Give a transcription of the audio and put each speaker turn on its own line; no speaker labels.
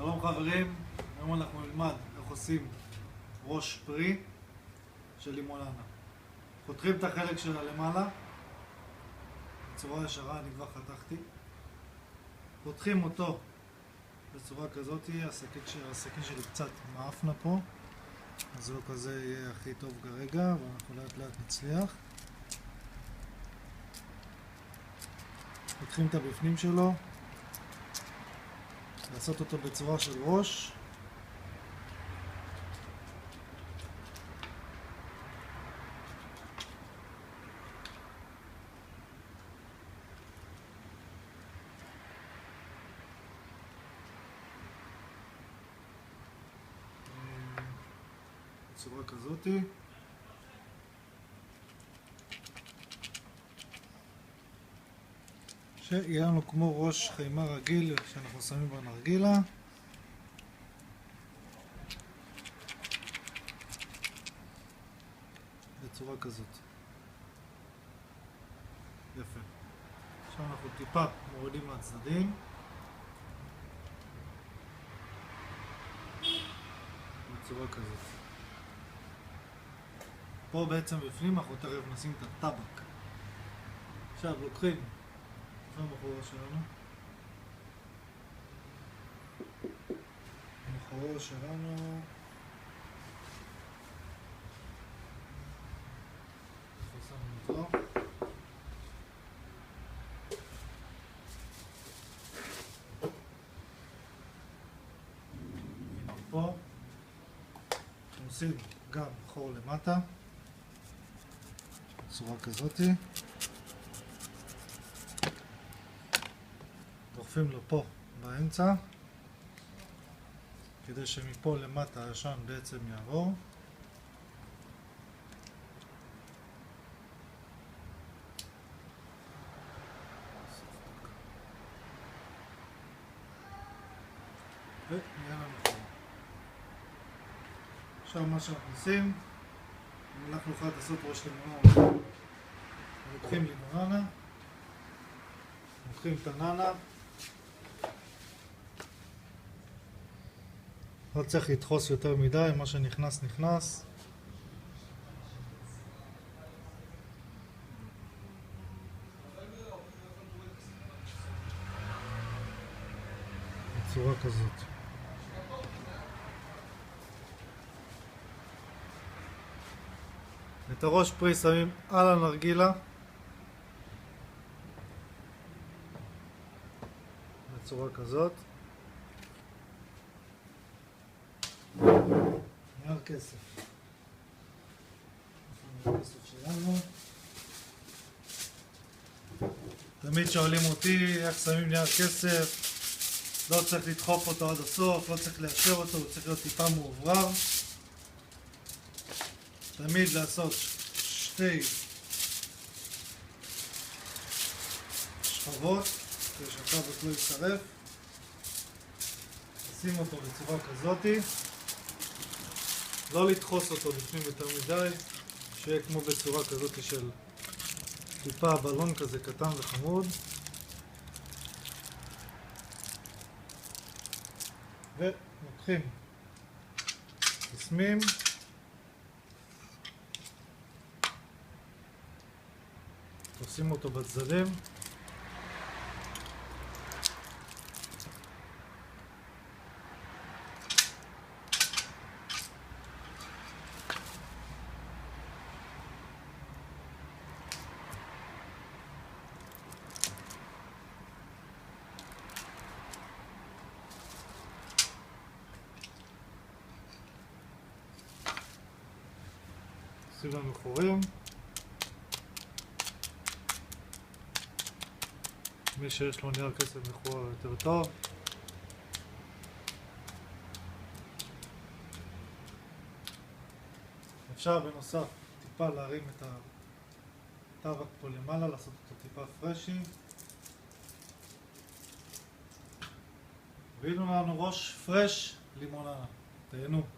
שלום חברים, היום אנחנו נלמד איך עושים ראש פרי של לימוננה. פותחים את החלק שלה למעלה בצורה ישרה, אני כבר חתכתי. פותחים אותו בצורה כזאת, הסכין שלי קצת מאפנה פה, אז לא כזה יהיה הכי טוב כרגע, ואנחנו לאט לאט נצליח. פותחים את הבפנים שלו, לעשות אותו בצורה של ראש. בצורה כזאתי. שיהיה לנו כמו ראש חיימה רגיל שאנחנו שמים בנרגילה. בצורה כזאת. יפה. עכשיו אנחנו טיפה מורידים מהצדדים. בצורה כזאת. פה בעצם בפנים אנחנו תכף נשים את הטבק. עכשיו לוקחים המחורה שלנו. המחורה שלנו. איפה שמנו אותו? הנה פה. עושים גם חור למטה. בצורה כזאתי. דוחפים לו פה באמצע כדי שמפה למטה העשן בעצם יעבור. ונהיה לנו פה. עכשיו מה שאנחנו עושים, אם אנחנו יכולים לעשות ראש לימוננה, לוקחים לימוננה, לוקחים את הננה, לא צריך לדחוס יותר מדי, מה שנכנס נכנס. בצורה כזאת. את הראש פרי שמים על הנרגילה. בצורה כזאת. נייר כסף. נייר כסף שלנו. תמיד שואלים אותי איך שמים נייר כסף. לא צריך לדחוף אותו עד הסוף, לא צריך לאשר אותו, הוא צריך להיות טיפה מאוברר. תמיד לעשות שתי שכבות כדי שהטבק לא יישרף. נשים אותו בצורה כזאתי. לא לדחוס אותו לפנים יותר מדי, שיהיה כמו בצורה כזאת של טיפה בלון כזה קטן וחמוד. ולוקחים, חוסמים, תופסים אותו בצדדים. עושים לנו חורים. מי שיש לו נייר כסף מחורר יותר טוב. אפשר בנוסף טיפה להרים את הטבק פה למעלה, לעשות אותו טיפה פרשי. והנה לנו ראש פרש לימוננה. תהנו.